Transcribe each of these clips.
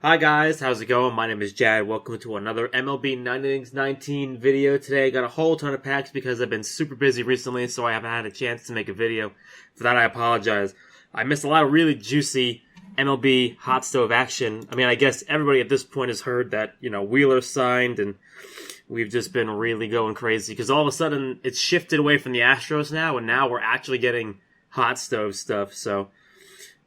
Hi guys, how's it going? My name is Jad. Welcome to another MLB Innings 19 video today. Got a whole ton of packs because I've been super busy recently, so I haven't had a chance to make a video. For that, I apologize. I missed a lot of really juicy MLB hot stove action. I guess everybody at this point has heard that, Wheeler signed, and we've just been really going crazy because all of a sudden it's shifted away from the Astros now, and now we're actually getting hot stove stuff, so...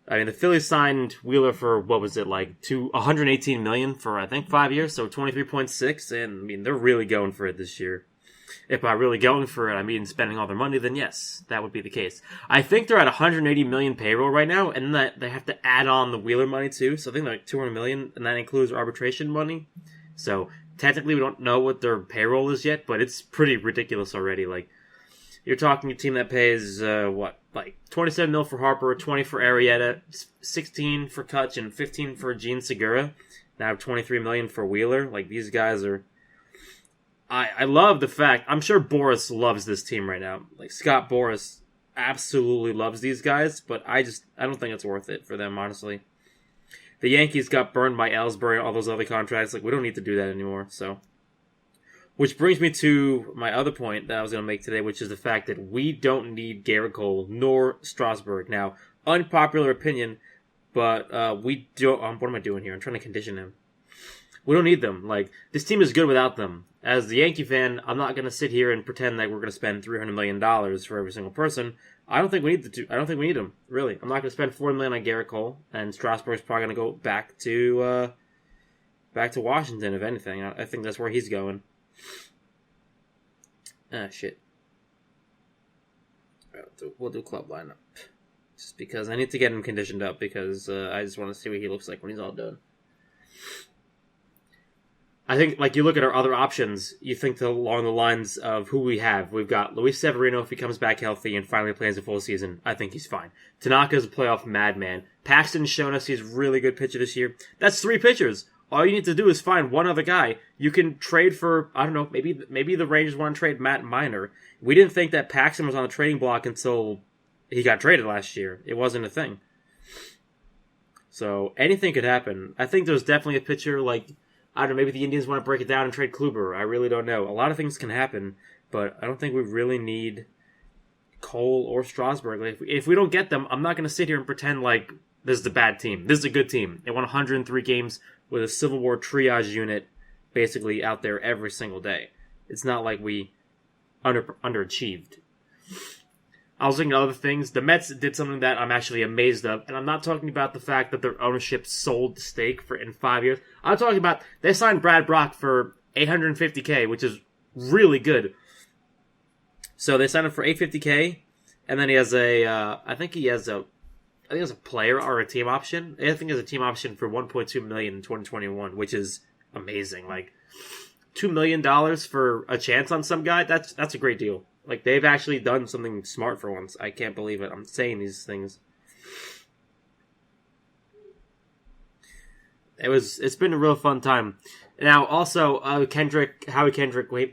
the Phillies signed Wheeler for, what was it, $118 million for, I think, 5 years, so 23.6, and, they're really going for it this year. If by really going for it, spending all their money, then yes, that would be the case. I think they're at 180 million payroll right now, and that they have to add on the Wheeler money, too, so I think they're like 200 million, and that includes arbitration money. So, technically, we don't know what their payroll is yet, but it's pretty ridiculous already, You're talking a team that pays, 27 mil for Harper, 20 for Arrieta, 16 for Kutch, and 15 for Gene Segura. Now 23 million for Wheeler. These guys are... I love the fact... I'm sure Boris loves this team right now. Scott Boris absolutely loves these guys, but I don't think it's worth it for them, honestly. The Yankees got burned by Ellsbury and all those other contracts. We don't need to do that anymore, so... Which brings me to my other point that I was going to make today, which is the fact that we don't need Garrett Cole nor Strasburg. Now, unpopular opinion, but we don't... what am I doing here? I'm trying to condition him. We don't need them. This team is good without them. As the Yankee fan, I'm not going to sit here and pretend that we're going to spend $300 million for every single person. I don't think we need them, really. I'm not going to spend $4 million on Garrett Cole, and Strasburg's probably going to go back to Washington, if anything. I think that's where he's going. Shit. We'll do club lineup. Just because I need to get him conditioned up because I just want to see what he looks like when he's all done. I think, you look at our other options, you think along the lines of who we have. We've got Luis Severino if he comes back healthy and finally plays a full season. I think he's fine. Tanaka's a playoff madman. Paxton's shown us he's a really good pitcher this year. That's 3 pitchers. All you need to do is find one other guy. You can trade for, I don't know, maybe the Rangers want to trade Matt Minor. We didn't think that Paxton was on the trading block until he got traded last year. It wasn't a thing. So anything could happen. I think there's definitely a pitcher I don't know, maybe the Indians want to break it down and trade Kluber. I really don't know. A lot of things can happen, but I don't think we really need Cole or Strasburg. If we don't get them, I'm not going to sit here and pretend this is a bad team. This is a good team. They won 103 games with a Civil War triage unit basically out there every single day. It's not like we underachieved. I was thinking of other things. The Mets did something that I'm actually amazed of, and I'm not talking about the fact that their ownership sold the stake in 5 years. I'm talking about they signed Brad Brock for $850K, which is really good. So they signed him for $850K, and then he has I think he has a player or a team option. I think he has a team option for $1.2 million in 2021, which is amazing. $2 million for a chance on some guy, that's a great deal. They've actually done something smart for once. I can't believe it. I'm saying these things. It's been a real fun time. Now, also, Howie Kendrick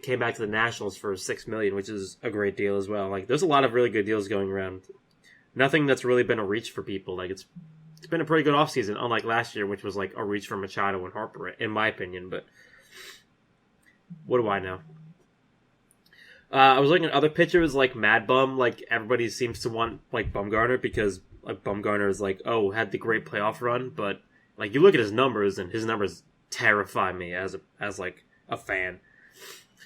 came back to the Nationals for $6 million, which is a great deal as well. There's a lot of really good deals going around. Nothing that's really been a reach for people. It's been a pretty good offseason, unlike last year, which was a reach for Machado and Harper, in my opinion. But what do I know? I was looking at other pitchers like Mad Bum. Everybody seems to want Bumgarner because Bumgarner is had the great playoff run. But you look at his numbers, and his numbers terrify me as a fan.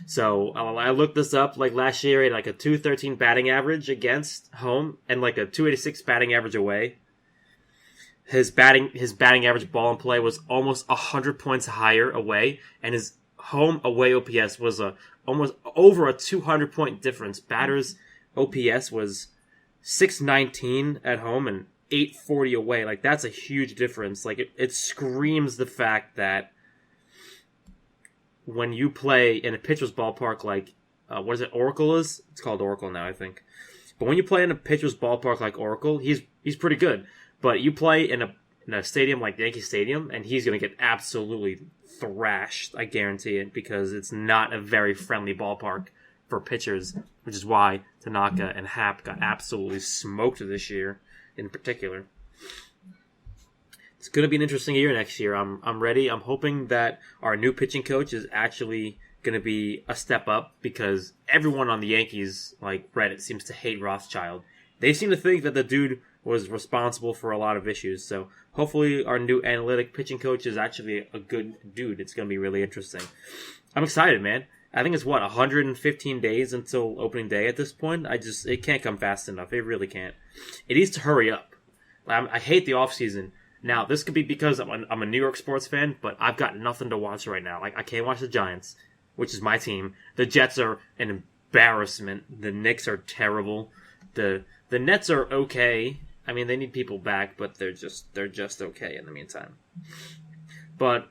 So I looked this up. Last year, he had a .213 batting average against home and a .286 batting average away. His batting average ball in play was almost 100 points higher away, and his home away OPS was almost over a 200 point difference. Batters OPS was 619 at home and 840 away. That's a huge difference. It screams the fact that when you play in a pitcher's ballpark what is it, Oracle is? It's called Oracle now, I think. But when you play in a pitcher's ballpark like Oracle, he's pretty good. But you play in a stadium like Yankee Stadium, and he's going to get absolutely thrashed, I guarantee it, because it's not a very friendly ballpark for pitchers, which is why Tanaka and Happ got absolutely smoked this year in particular. It's going to be an interesting year next year. I'm ready. I'm hoping that our new pitching coach is actually going to be a step up, because everyone on the Yankees, like Reddit, seems to hate Rothschild. They seem to think that the dude was responsible for a lot of issues. So hopefully our new analytic pitching coach is actually a good dude. It's going to be really interesting. I'm excited, man. I think it's 115 days until opening day at this point. It can't come fast enough. It really can't. It needs to hurry up. I hate the offseason. Now, this could be because I'm a New York sports fan, but I've got nothing to watch right now. Like, I can't watch the Giants, which is my team. The Jets are an embarrassment. The Knicks are terrible. The Nets are okay. I mean, they need people back, but they're just okay in the meantime. But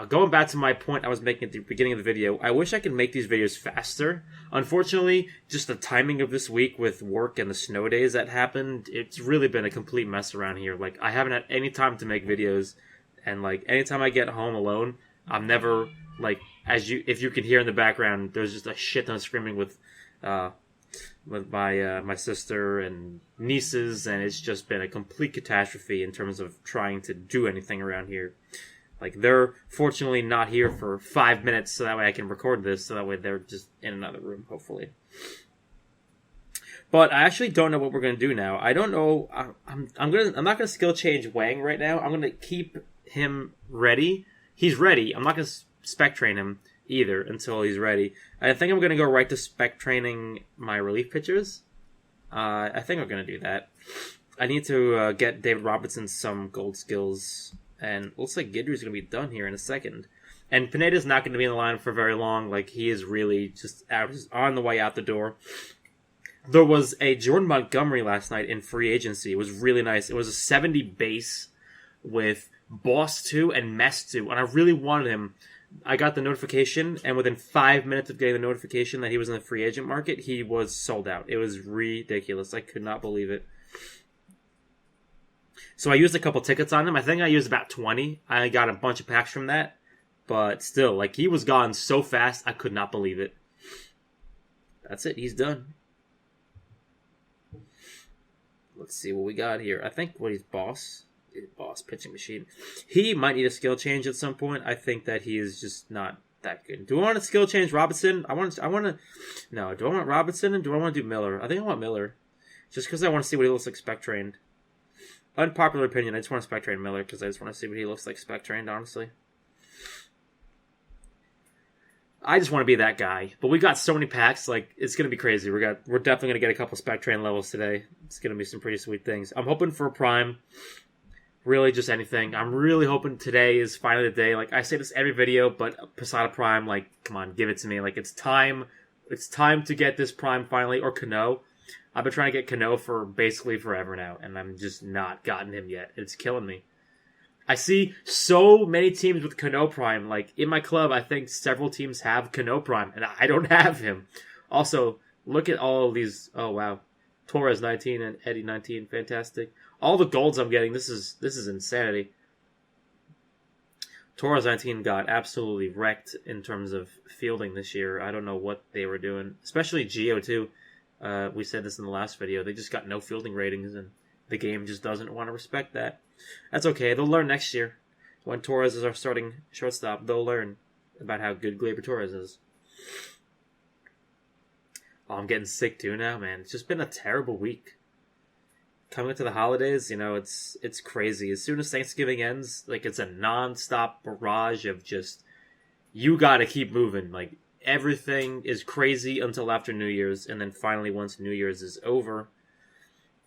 going back to my point I was making at the beginning of the video, I wish I could make these videos faster. Unfortunately, just the timing of this week with work and the snow days that happened, it's really been a complete mess around here. Like, I haven't had any time to make videos, and like anytime I get home alone, I'm never like, if you can hear in the background, there's just a shit ton of screaming with my sister and nieces, and it's just been a complete catastrophe in terms of trying to do anything around here. Like, they're fortunately not here for 5 minutes, so that way I can record this, so that way they're just in another room, hopefully. But I actually don't know what we're gonna do now. I don't know. I'm not gonna skill change Wang right now. I'm gonna keep him ready. He's ready. I'm not gonna spec train him either until he's ready. I think I'm gonna go right to spec training my relief pitchers. I think I'm gonna do that. I need to get David Robertson some gold skills. And looks like Guidry's going to be done here in a second. And Pineda's not going to be in the line for very long. Like, he is really just on the way out the door. There was a Jordan Montgomery last night in free agency. It was really nice. It was a 70 base with Boss 2 and Mess 2. And I really wanted him. I got the notification, and within 5 minutes of getting the notification that he was in the free agent market, he was sold out. It was ridiculous. I could not believe it. So I used a couple tickets on him. I think I used about 20. I got a bunch of packs from that. But still, like, he was gone so fast, I could not believe it. That's it. He's done. Let's see what we got here. I think he's Boss. Boss pitching machine. He might need a skill change at some point. I think that he is just not that good. Do I want to skill change Robinson? No, do I want Robinson and do I want to do Miller? I think I want Miller. Just because I want to see what he looks like spec trained. Unpopular opinion, I just want to spec train Miller because I just want to see what he looks like spec trained, honestly. I just want to be that guy. But we got so many packs, like, it's going to be crazy. We're definitely going to get a couple spec train levels today. It's going to be some pretty sweet things. I'm hoping for a prime. Really, just anything. I'm really hoping today is finally the day. Like, I say this every video, but Posada Prime, like, come on, give it to me. Like, it's time to get this prime finally, or Cano. I've been trying to get Cano for basically forever now, and I'm just not gotten him yet. It's killing me. I see so many teams with Cano Prime. Like, in my club, I think several teams have Cano Prime, and I don't have him. Also, look at all of these. Oh, wow. Torres 19 and Eddie 19. Fantastic. All the golds I'm getting, this is insanity. Torres 19 got absolutely wrecked in terms of fielding this year. I don't know what they were doing. Especially Gio, too. We said this in the last video. They just got no fielding ratings, and the game just doesn't want to respect that. That's okay. They'll learn next year. When Torres is our starting shortstop, they'll learn about how good Gleyber Torres is. Oh, I'm getting sick too now, man. It's just been a terrible week. Coming into the holidays, it's crazy. As soon as Thanksgiving ends, like, it's a non-stop barrage of just, you gotta keep moving. Like, everything is crazy until after New Year's, and then finally once New Year's is over,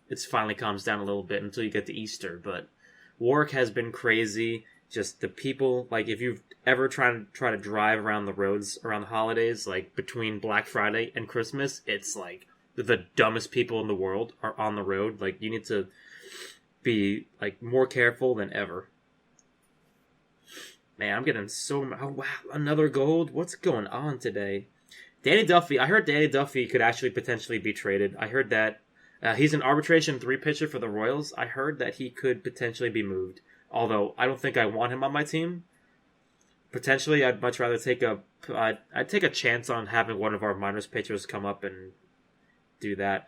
it finally calms down a little bit until you get to Easter. But work has been crazy. Just the people, like, if you've ever tried to drive around the roads around the holidays, like between Black Friday and Christmas, it's like the dumbest people in the world are on the road. Like, you need to be, like, more careful than ever. Man, I'm getting oh wow, another gold? What's going on today? Danny Duffy, I heard Danny Duffy could actually potentially be traded. I heard that he's an arbitration 3 pitcher for the Royals. I heard that he could potentially be moved. Although, I don't think I want him on my team. Potentially, I'd much rather take a chance on having one of our minors pitchers come up and do that.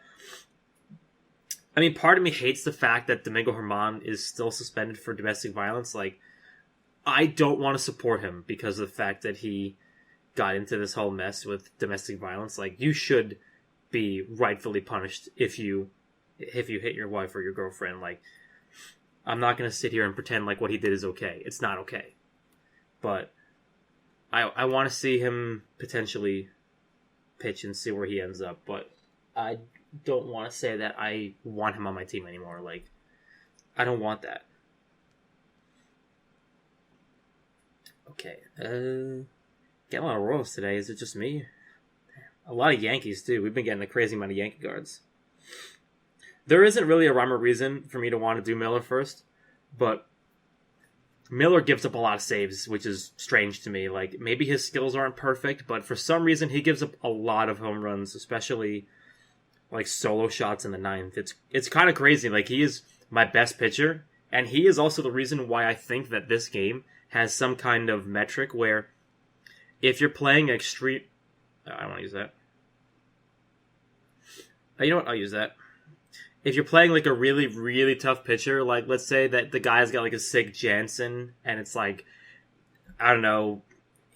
I mean, part of me hates the fact that Domingo Germán is still suspended for domestic violence. Like, I don't want to support him because of the fact that he got into this whole mess with domestic violence. Like, you should be rightfully punished if you hit your wife or your girlfriend. Like, I'm not going to sit here and pretend like what he did is okay. It's not okay. But I want to see him potentially pitch and see where he ends up. But I don't want to say that I want him on my team anymore. Like, I don't want that. Okay. Getting a lot of Royals today. Is it just me? A lot of Yankees, too. We've been getting a crazy amount of Yankee cards. There isn't really a rhyme or reason for me to want to do Miller first, but Miller gives up a lot of saves, which is strange to me. Like, maybe his skills aren't perfect, but for some reason he gives up a lot of home runs, especially like solo shots in the ninth. It's kind of crazy. Like, he is my best pitcher, and he is also the reason why I think that this game has some kind of metric where if you're playing extreme... I don't want to use that. You know what? I'll use that. If you're playing like a really, really tough pitcher, like let's say that the guy's got like a sick Jansen and it's like, I don't know,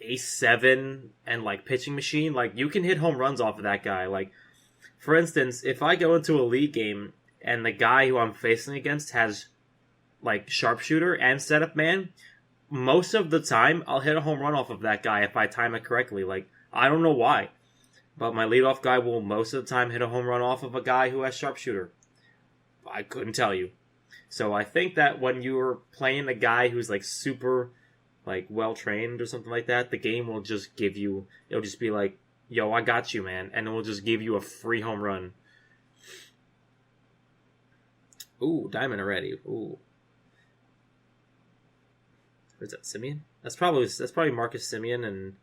A7 and like pitching machine, like you can hit home runs off of that guy. Like, for instance, if I go into a league game and the guy who I'm facing against has like sharpshooter and setup man, most of the time I'll hit a home run off of that guy if I time it correctly. Like, I don't know why, but my leadoff guy will most of the time hit a home run off of a guy who has sharpshooter. I couldn't tell you. So I think that when you're playing a guy who's like super like well trained or something like that, the game will just give you, it'll just be like, yo, I got you, man, and it will just give you a free home run. Ooh, diamond already. Ooh. Who's that, Simeon? That's probably Marcus Simeon and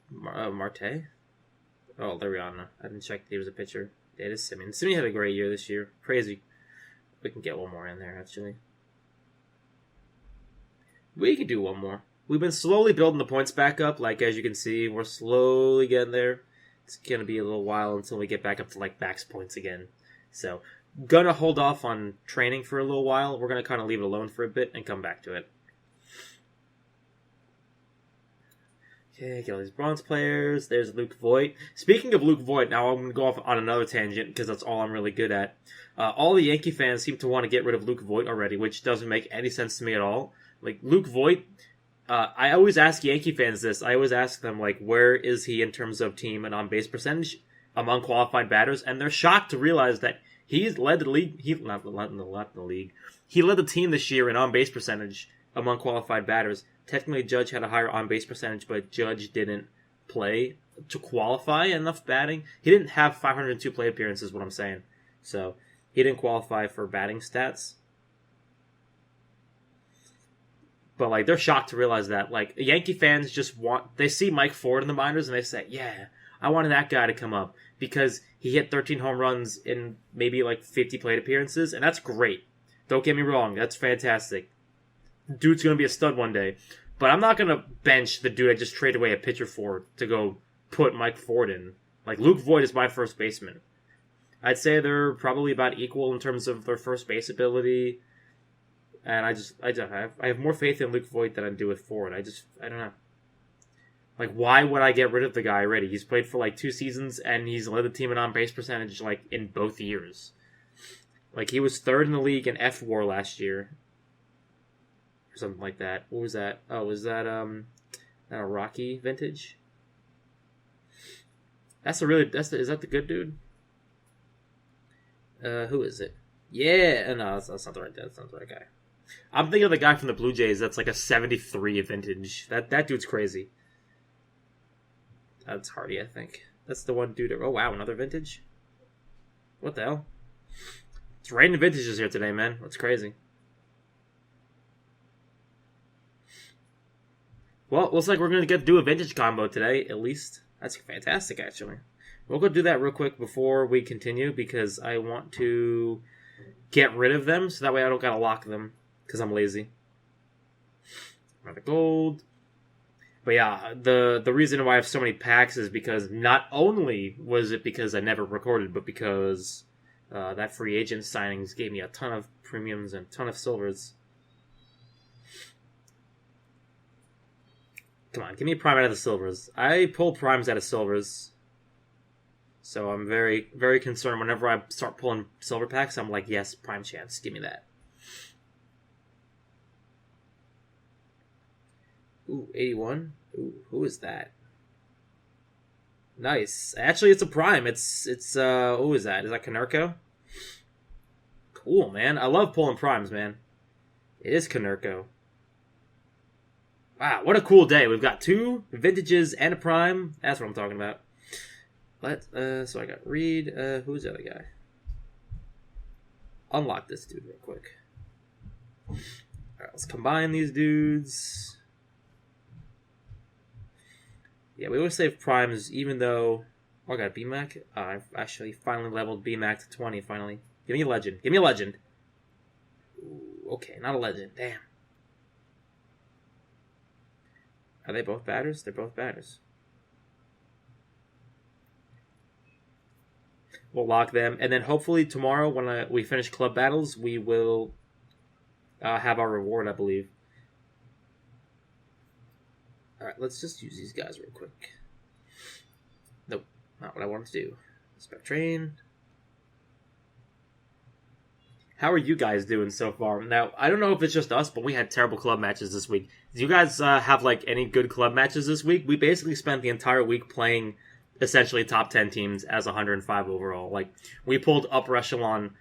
Marte. Oh, there we are. I didn't check if he was a pitcher. It is Simeon. Simeon had a great year this year. Crazy. We can get one more in there, actually. We can do one more. We've been slowly building the points back up. Like, as you can see, we're slowly getting there. It's going to be a little while until we get back up to, like, max points again. So, gonna hold off on training for a little while. We're going to kind of leave it alone for a bit and come back to it. Okay, get all these bronze players. There's Luke Voigt. Speaking of Luke Voigt, now I'm going to go off on another tangent because that's all I'm really good at. All the Yankee fans seem to want to get rid of Luke Voigt already, which doesn't make any sense to me at all. Like, Luke Voigt, I always ask Yankee fans this. I always ask them, like, where is he in terms of team and on-base percentage among qualified batters? And they're shocked to realize that he's led the league. He led the league. He led the team this year in on-base percentage among qualified batters. Technically, Judge had a higher on-base percentage, but Judge didn't play to qualify enough batting. He didn't have 502 plate appearances, what I'm saying. So, he didn't qualify for batting stats. But, like, they're shocked to realize that. Like, Yankee fans just they see Mike Ford in the minors, and they say, yeah, I wanted that guy to come up. Because he hit 13 home runs in maybe, like, 50 plate appearances, and that's great. Don't get me wrong, that's fantastic. Dude's going to be a stud one day. But I'm not going to bench the dude I just traded away a pitcher for to go put Mike Ford in. Like, Luke Voigt is my first baseman. I'd say they're probably about equal in terms of their first base ability. And I have more faith in Luke Voigt than I do with Ford. I don't know. Like, why would I get rid of the guy already? He's played for like 2 seasons, and he's led the team in on-base percentage like in both years. Like, he was 3rd in the league in F-WAR last year. Or something like that. What was that? Oh, was that a Rocky vintage? Is that the good dude? Who is it? Yeah, no, that's not the right guy. I'm thinking of the guy from the Blue Jays that's like a 73 vintage. That dude's crazy. That's Hardy, I think. That's the one dude. Oh, wow, another vintage? What the hell? It's raining vintages here today, man. That's crazy. Well, looks like we're going to do a vintage combo today, at least. That's fantastic, actually. We'll go do that real quick before we continue, because I want to get rid of them, so that way I don't got to lock them, because I'm lazy. Another gold. But yeah, the reason why I have so many packs is because not only was it because I never recorded, but because That free agent signings gave me a ton of premiums and a ton of silvers. Come on, give me a prime out of the silvers. I pull primes out of silvers. So I'm very, very concerned whenever I start pulling silver packs. I'm like, yes, prime chance. Give me that. Ooh, 81. Ooh, who is that? Nice. Actually, it's a prime. It's who is that? Is that Konerko? Cool, man. I love pulling primes, man. It is Konerko. Wow, what a cool day. We've got 2 vintages and a prime. That's what I'm talking about. So I got Reed. Who's the other guy? Unlock this dude real quick. Alright, let's combine these dudes. Yeah, we always save primes even though... Oh, I got BMAC. I've actually finally leveled BMAC to 20, finally. Give me a legend. Give me a legend. Ooh, okay, not a legend. Damn. Are they both batters? They're both batters. We'll lock them. And then hopefully tomorrow when we finish club battles, we will have our reward, I believe. Alright, let's just use these guys real quick. Nope, not what I wanted to do. Spec Train. How are you guys doing so far? Now, I don't know if it's just us, but we had terrible club matches this week. Do you guys have like any good club matches this week? We basically spent the entire week playing essentially top 10 teams as 105 overall. Like, we pulled Upper Echelon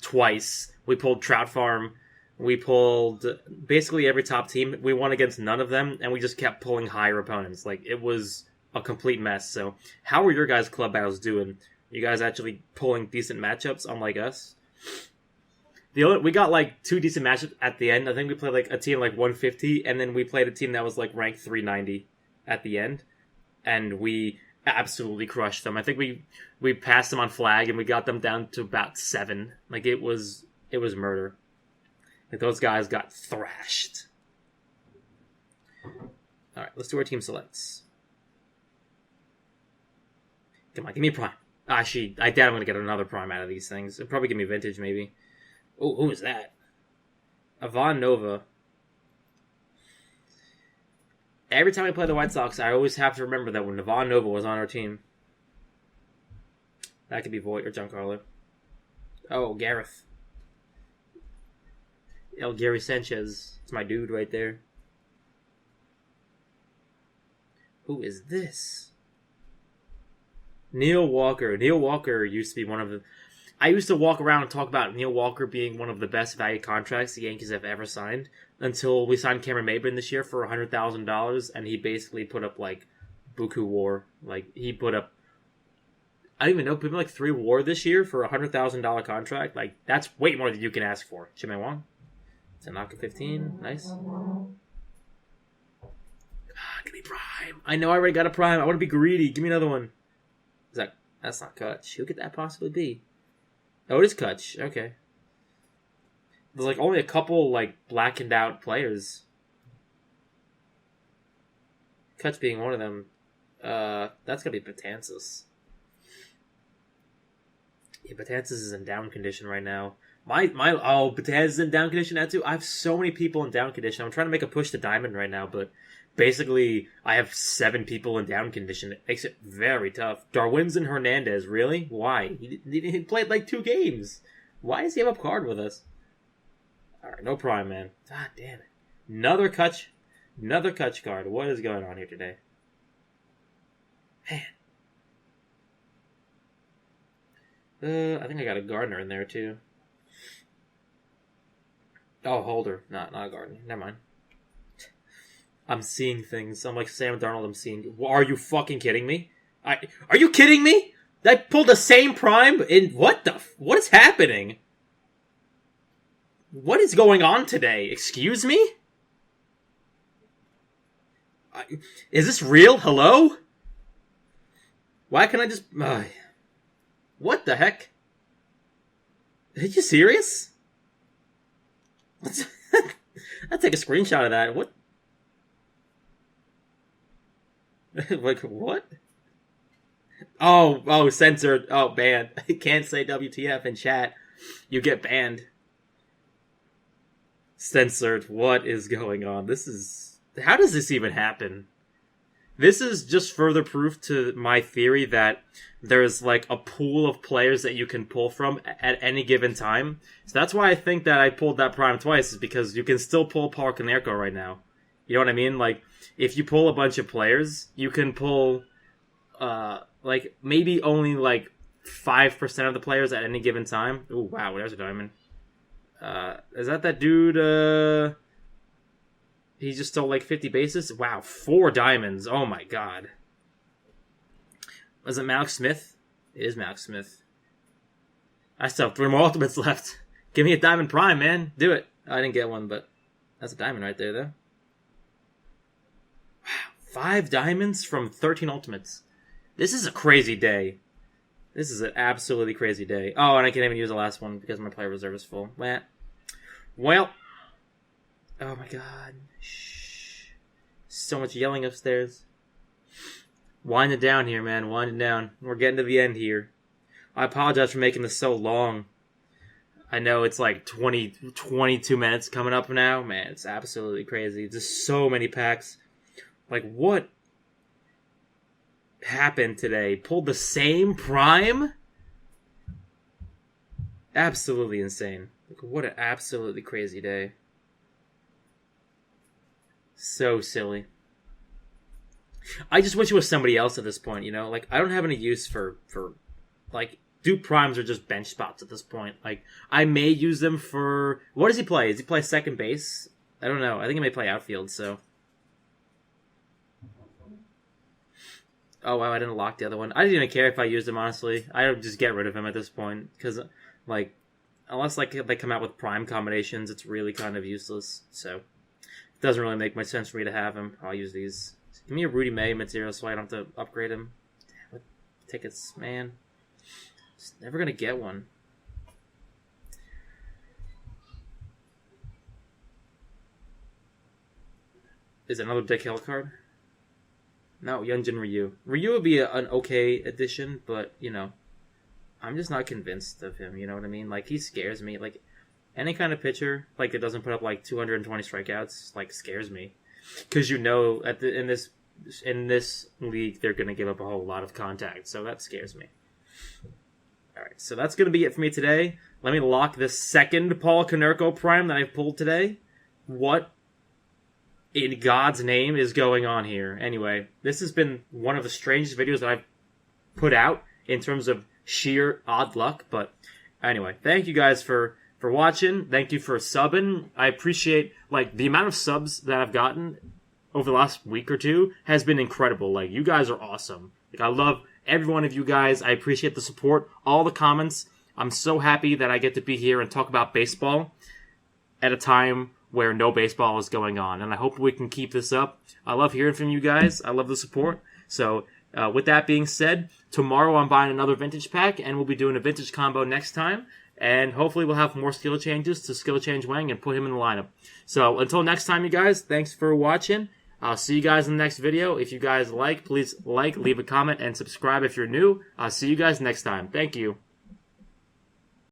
twice. We pulled Trout Farm. We pulled basically every top team. We won against none of them, and we just kept pulling higher opponents. Like, it was a complete mess. So, how are your guys' club battles doing? You guys actually pulling decent matchups, unlike us? We got like 2 decent matchups at the end. I think we played like a team like 150, and then we played a team that was like ranked 390 at the end, and we absolutely crushed them. I think we passed them on flag, and we got them down to about 7. Like, it was murder. Like, those guys got thrashed. All right, let's do our team selects. Come on, give me a prime. Actually, I doubt I'm going to get another prime out of these things. It'll probably give me vintage, maybe. Oh, who is that? Ivan Nova. Every time I play the White Sox, I always have to remember that when Ivan Nova was on our team. That could be Voight or Giancarlo. Oh, Gareth. El Gary Sanchez. It's my dude right there. Who is this? Neil Walker. Neil Walker used to be one of the... I used to walk around and talk about Neil Walker being one of the best value contracts the Yankees have ever signed until we signed Cameron Maybin this year for $100,000, and he basically put up, like, buku war. Like, he put up... I don't even know, people like 3 war this year for a $100,000 contract. Like, that's way more than you can ask for. Chimay Wong. Tanaka 15. Nice. Give me prime. I know I already got a prime. I want to be greedy. Give me another one. That's not Kutch. Who could that possibly be? Oh, it is Kutch. Okay. There's like only a couple like blackened out players. Kutch being one of them. That's gonna be Betances. Yeah, Betances is in down condition right now. Betances is in down condition now too. I have so many people in down condition. I'm trying to make a push to diamond right now, but basically I have 7 people in down condition. It makes it very tough. Darwin's and Hernandez, really? Why? He played like 2 games. Why does he have a card with us? Alright, no prime, man. God damn it. Another Kutch card. What is going on here today? Man. I think I got a Gardner in there too. Oh, Holder. Not a Gardner. Never mind. I'm seeing things. I'm like Sam Darnold. I'm seeing... Are you fucking kidding me? Are you kidding me? I pulled the same prime in... What is happening? What is going on today? Excuse me? Is this real? Hello? Why can't I just... what the heck? Are you serious? I'll take a screenshot of that. What? Like, what? Oh, censored. Oh, banned. Can't say WTF in chat. You get banned. Censored. What is going on? How does this even happen? This is just further proof to my theory that there's like a pool of players that you can pull from at any given time. So that's why I think that I pulled that prime twice, is because you can still pull Paul Konerko right now. You know what I mean? Like, if you pull a bunch of players, you can pull, like, maybe only like 5% of the players at any given time. Oh, wow, there's a diamond. Is that dude, he just stole like 50 bases? Wow, 4 diamonds. Oh my god. Was it Malcolm Smith? It is Malcolm Smith. I still have 3 more ultimates left. Give me a diamond prime, man. Do it. I didn't get one, but that's a diamond right there, though. Wow, 5 diamonds from 13 ultimates. This is a crazy day. This is an absolutely crazy day. Oh, and I can't even use the last one because my player reserve is full. Well. Oh my god. Shh. So much yelling upstairs. Winding down here, man. Winding down. We're getting to the end here. I apologize for making this so long. I know it's like 22 minutes coming up now. Man, it's absolutely crazy. Just so many packs. Like, what happened today? Pulled the same prime? Absolutely insane. Like, what an absolutely crazy day. So silly. I just wish it was somebody else at this point, you know? Like, I don't have any use for like, Duke primes are just bench spots at this point. Like, I may use them for... What does he play? Does he play second base? I don't know. I think he may play outfield, so... Oh, wow, I didn't lock the other one. I didn't even care if I used him, honestly. I would just get rid of him at this point. Because, like, unless like they come out with prime combinations, it's really kind of useless. So, it doesn't really make much sense for me to have him. I'll use these. Give me a Rudy May material so I don't have to upgrade him. Damn it. Tickets, man. Just never going to get one. Is it another Dick Hill card? No, Hyunjin Ryu. Ryu would be an okay addition, but, you know, I'm just not convinced of him, you know what I mean? Like, he scares me. Like, any kind of pitcher, like, that doesn't put up, like, 220 strikeouts, like, scares me. Because you know, in this league, they're going to give up a whole lot of contact, so that scares me. Alright, so that's going to be it for me today. Let me lock this second Paul Konerko prime that I've pulled today. What in God's name is going on here? Anyway, this has been one of the strangest videos that I've put out in terms of sheer odd luck. But anyway, thank you guys for watching. Thank you for subbing. I appreciate, like, the amount of subs that I've gotten over the last week or two has been incredible. Like, you guys are awesome. Like, I love every one of you guys. I appreciate the support, all the comments. I'm so happy that I get to be here and talk about baseball at a time where no baseball is going on. And I hope we can keep this up. I love hearing from you guys. I love the support. So, with that being said, tomorrow I'm buying another vintage pack, and we'll be doing a vintage combo next time. And hopefully we'll have more skill changes to skill change Wang and put him in the lineup. So, until next time, you guys, thanks for watching. I'll see you guys in the next video. If you guys like, please like, leave a comment, and subscribe if you're new. I'll see you guys next time. Thank you.